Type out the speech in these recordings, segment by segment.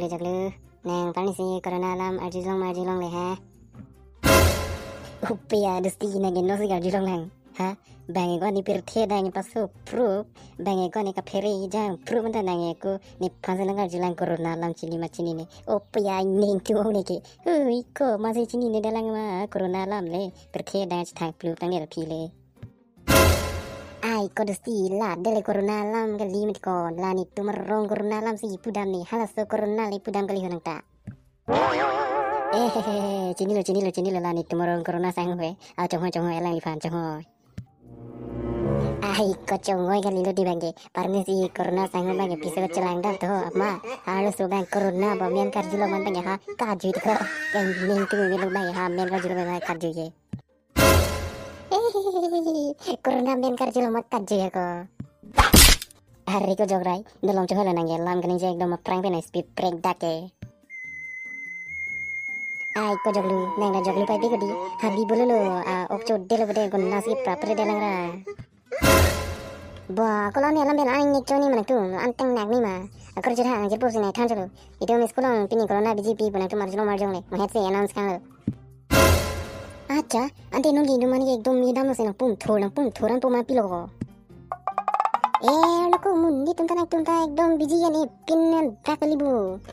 jaglu nang pani si corona lam arjilong le ha upaya dusti na genno si arjilong lang ha bangi ko ni pirthe dang pasu proof bangi ko ni ka pheri jang proof man dang ko ni phansa nang arjilang corona lam chini ma chini ne upaya ning tu ne ke ui ko ma si chini ne dalang ma corona lam le pirthe dang thang proof tang ne phi le ai ko dusti la dele corona lam ka limit ko la ni tumarong corona lam si pudam ni halas corona le pudam kali honang ta chini lo la ni tumarong corona sang hoy a chong hoy lang li phan chong hoy ai ko chong hoy kali lo di bangge parne si corona sang hoy bangge pise chalang da to ama halas so bang corona ba men kar julo man bangge ha ka ju ko kan ning tu me lo bangge ha men ka julo bang kar ju ye corona men kar julo mat kar ju ye ko hari ko jograi dolong choh la nang lam kan je ekdom prang pe na speed break dake ai ko joglu nang joglu pai ko di habi bololo okcho delo bode gon nasi prapre delangra ba kolon ya lambe ang ni choni man tu anteng nak ni ma akor jera ang jerpo sine than chalo ito mi skolon pini corona bgp bana tu marjong le mahet se announce kan lo acha ante no gi dumani ekdom mi dam se na pum thoran to ma pilo ko loko mundi tunta ekdom biji ya ni pin bakali bu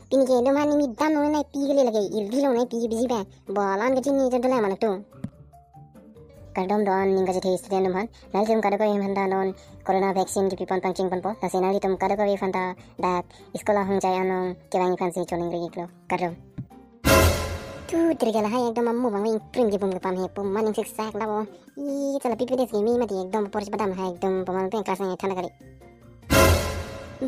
pin ke domani mi dam no na pi gele lage irgilo na pi biji ba balan ke chini jadala man tu kadom don ninga je thei student man nal tum kada ko handa non corona vaccine ki pipon pangching pon po na senali tum kada ko fanta dak iskola hung jay anong kewangi fansi choling ri klo kadom tu trigala hai ekdom ammu bang pring jibum ke pam he pum maning sik sak la bo I chala pipi des mi mati ekdom poris badam hai ekdom pamal pen kelas ngai thana kali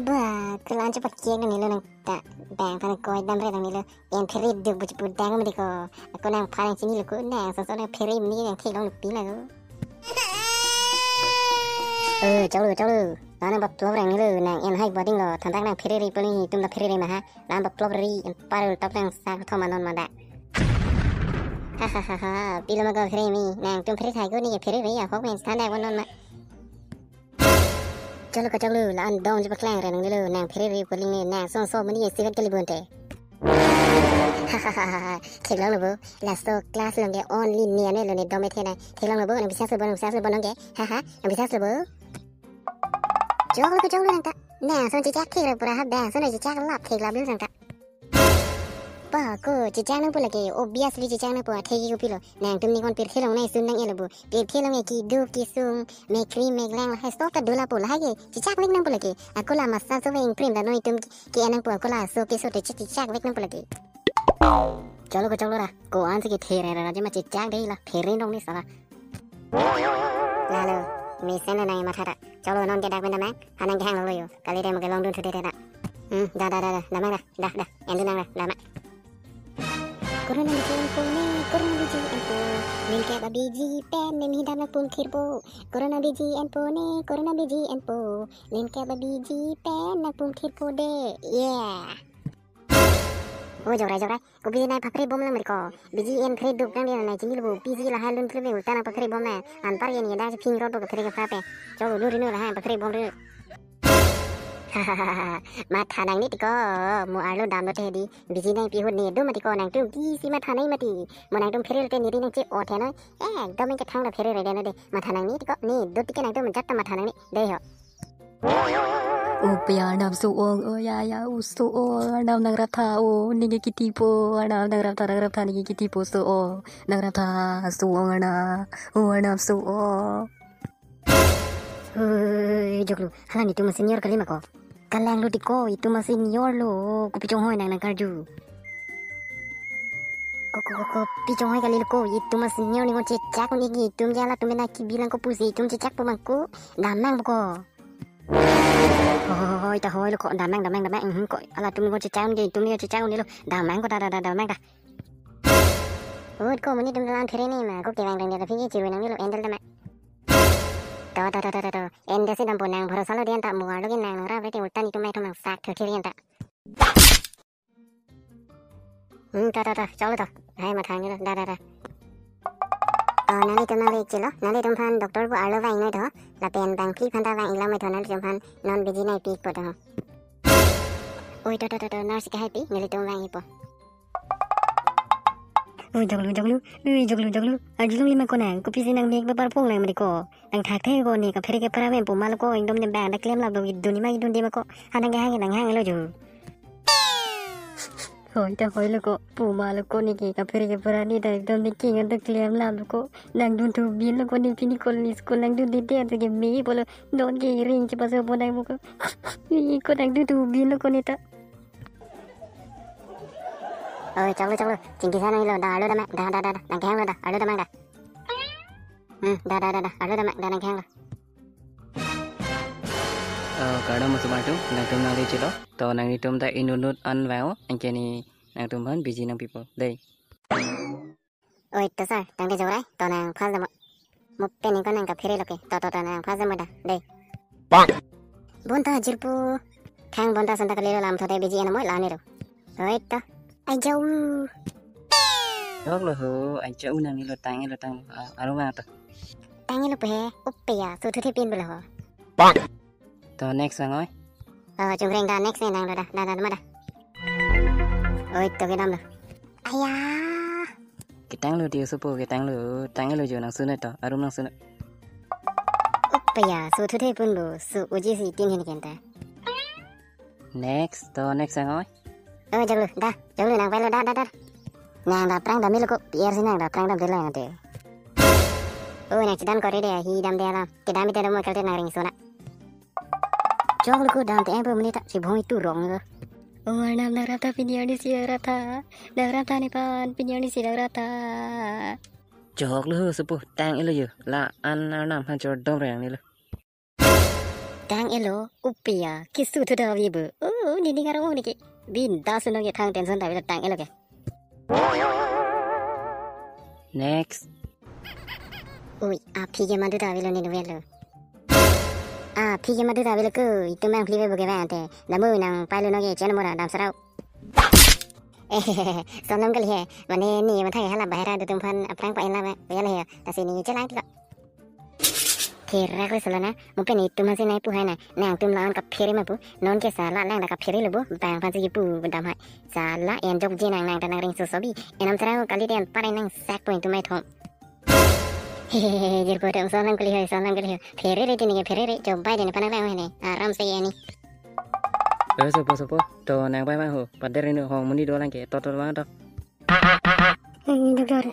ba kelan cepat kiek nang nilo nang tak bang pan ko dam re nang nilo en pheri duk bu pu dang mati ko aku nang pharing sini lo ko nang so so nang pheri mi nang thek long pi la ko cháu lu đó nang bap tlop rang nilo nang en hai boding lo than tak nang pheri ri poni tum la pheri ma ha nang bap tlop ri en parul tap nang sa thoma non ma da ha pilo ma ko pheri mi nang tum pheri thai ko ni pheri ri ya hok men stan da won non ma cháu lu là ăn đông cho bác lang rồi nang nàng phê ri của linh nàng so mà đi xí vật cái libun thế thiệt lắm rồi là so class lần cái only nia này lần này đông mấy thế này thiệt lắm rồi nàng bị sát rồi bữa cái nàng bị sát rồi bữa cháu lu nàng ta nàng son chỉ chắc thiệt rồi bữa ha nàng son này chỉ chắc lắm thiệt lắm biết rằng ta ba ko chỉ chắc nó bữa là cái obviously chỉ chắc nó bữa thiệt cái pilo nàng tụi mình còn biết thiệt lòng này sun nàng nghe là bữa biết thiệt lòng này ki du ki sung make cream make lang hay stop ta dola pula hay chỉ chắc vek nàng bữa là cái aku lah masa so vek cream dan noi tum ki anang bữa aku lah so ki so chỉ chắc vek nàng bữa là cái cháu lu ra cô ăn cái thiệt này là chỉ mà chỉ chắc đấy là phê rin đông đi sao lalu mi sen này mà thà cháu lu non cái đặc bên đam hanang cái hang lo kali dia makan long dun sudah dah dah mang dah yang tu nang dah mak corona biji empo nin ke biji pen ne mi dam na pun khirbo corona biji empo nin ke biji pen na pun khirbo de yeah jograi ko biji nai phakre bom la merko biji en phre duk kan dia nai chini lu biji la halun phre be ulta na phakre bom na antar ye ni da phing ro do phre ka phra pe chau lu ri no la ha phakre bom re mà thà nàng nít có mua alo đam đó thế đi vì gì này bị hụt nè đôi mà thì có nàng trung tí xí mà thà này mà thì mà nàng trung phê tên đi nàng chơi ở thế nói đôi mình cái thằng là phê rồi đây nó đây mà thà nàng nít có nè đôi tí cái nàng đôi mình chắc mà thà nàng nít đây hả Upaya nam suong ya suong nam nang raptha o ningi kitipo nam nang raptha ningi kitipo so nang raptha suong na nam suong joglu halan itu masih senior kali mako kalang lu diko itu masih senior lo ku picong hoy nang karju ko picong hoy kali ko itu masih senior ni ko cecak ni gitu jala tu mena ki bilang ko pusi itu cecak po mangku damang ko hoy ta hoy lo ko damang ko ala tu mi ko cecak ni tu mi cecak ni lo damang ko damang da ko mani tum lan there ni ma ko kewang dang dia tapi ciwi nang ni lo endel da Tahu. Enda sih dampu nang baru selalu dia tak muar lagi nang nora berarti ultan itu mai thomang sak thir dia tak. Cháu ta. Hai mà thằng như đó. Nali tum nali chilo, nali tum phan doktor bu arlo vang nai tho, la pen bang phi phan ta vang ila mai thon nali tum phan non biji nai pik po tho. Oi to nasi ka happy nilitung lang ipo. Ôi joglu ajulung lima konang kopi sinang mek babar pong lang mereka nang thak the ko ni ka pheri ke para men pumal ko indom ne bang da klem la do iduni ma idun de ma ko hanang hang nang hang lo ju hoi ta hoi lo ko pumal ko ni ki ka pheri ke para ni da idom ni ki ngan da klem la lo ko nang dun tu bin lo ko ni pini kol ni skol nang dun de de ke me bolo don ke ring ci paso bo nang mo ko ni ko nang dun tu bin lo ko ni ta Oi chong lu tinggi sana lo dah lu dah mak dah nang hang lo dah lu dah mak dah. Dah lu dah mak dah nang hang lo. Kadang masuk matu nang tum nang cilo to nang tum ta inunut an vào anh kia ni nang tum han busy nang people đây Oi to sar tang de jorai to nang phas da mo pe ni ko nang ka phire lo ke to nang phas da mo da dei. Bonta jirpu thang bonta santa ka le lam thode biji ana moi la ne ro. Oi to ai jau đó là hư anh cháu nang ni lo tang aro ma ta tang lo pe uppe ya so thu the pin bula ho. to next sang oi Chung reng da next nang lo da ma da. Oi to ke dam lo. Aya cái tang lo dia supo cái tang lo jo nang sunat to aro nang sunat uppe ya so thu the pun lo so uji si tin hin ken ta. next sang oi Joglu nang velo da. Nang da prang da milo ko pier sinang da prang da bela ngate. Nang cidan ko rede hi dam de alam. Tidam ite mo kalte nang ring sona. Joglu ko dam te empo menita si bhoi tu rong lo. Anam nagrata pinyani si nagrata ni pan pinyani si nagrata chok lo hư supo tang ilo yo la an nam han cho dom rang ni lo Tang elo upia kisu tu da vibu. Ni ngaro ni ki. Bin da suno ke thang tension da bila tang elo ke. next Ui, pige madu da vilo ni velo. Pige madu da vilo ko itu mang klive boge vante. Namu nang pailu no ke chen mo da dam sarau. Sonam kali he. Mane ni ma thai hala bahara da tumpan aprang pa ina ba. Ya le ta sini chelang ti. Kira ko salana mungkin itu masih naik puhai na nang tum lawan ka phiri ma pu non ke sala nang da ka phiri lobo bang pan si pu dam hai sala en jok ji nang da nang ring so sobi enam tarau kali den parai nang sak point mai thong jir ko tem salang kali hai phiri re tini ke phiri re jo bai den panang hai ne aram se yani supo to nang bai ho pader ni hong muni do lang ke to ma to Doktor,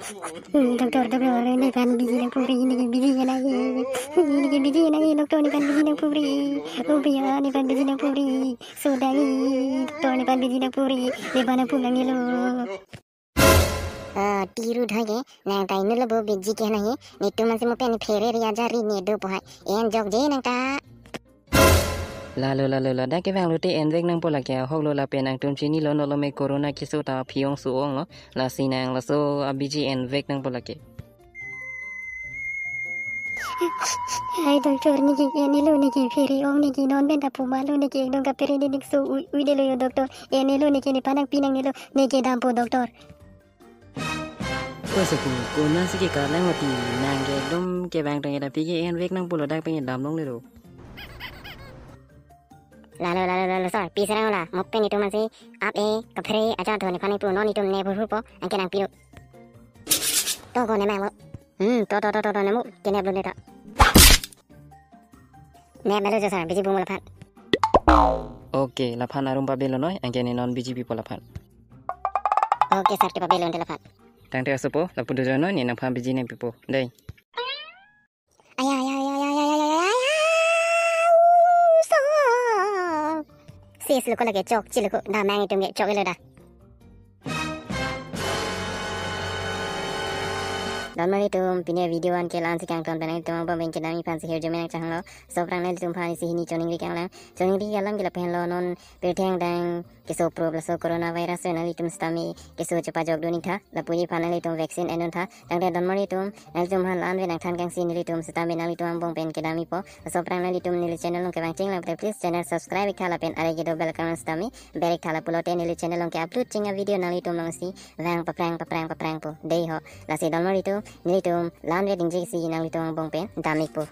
ini kan biji nang puri, ini biji nang doktor ini kan biji nang puri, ya ini kan biji nang puri, sudah doktor ini kan biji nang puri, di mana pulang ni lo. Tiru dhage nang tai nu lobo biji ke nahi ni tu masih mo pe ni phere ri aja ri ni do pohai en jok je nang ta la da ke bang lo te en vek nang pola ke hok lo la pe nang tum chini lo no lo me corona ki so ta phiong su ong lo la sinang la so abiji en vek nang pola ke Hai doktor ini lo ni ki peri ong ni ki non ben da pumalu ni ki dong ka peri ni so uide lo yo doktor ini lo ni ki ni panang pinang ni lo ni ki dampo doktor. ko se ko na si ke ka lang mati nang ke dom ke bang tang da pi ke en vek nang pola da pe dam long le ro lalu sor pi serang la mo pe ni tu masih ap ka phere aja do ni panai pu no ni tu ne bu po an ke nang pi to ko ne mang lo to ne mu ke ne blo ne ta ne melo jo sar biji bu mo la phat okay la phan arum pa belo noi an ke ni non bgp pola phan okay sar ke pa belon de la phat tang te supo la pu do no ni nang phan biji ne pipo dai aya sis lu ko lagi cok cilu ko da mang itu nge cok ile da Normal itu punya video an ke lan sikang ton banai tum bang ke dami fan sihir jomena chang lo so prang nel tum phani sihini choning ri kang la choning ri galam gila pen lo non peteng dang ke so problem so coronavirus nali tum stami ke so chapa jog doni tha la puni panali tum vaccine enon tha dang de normal tum nel tum han lan ve nang than kang sin ri tum stami nali tum bong pen ke dami po so prang nali tum nili channel long ke bang ching la please channel subscribe khala pen are ge do bell kan stami berek thala pulote nili channel long ke upload chinga video nali tum long si wang paprang po dei ho la si normal itu nili tum lan ve ding ji si nali tum bong pen dami po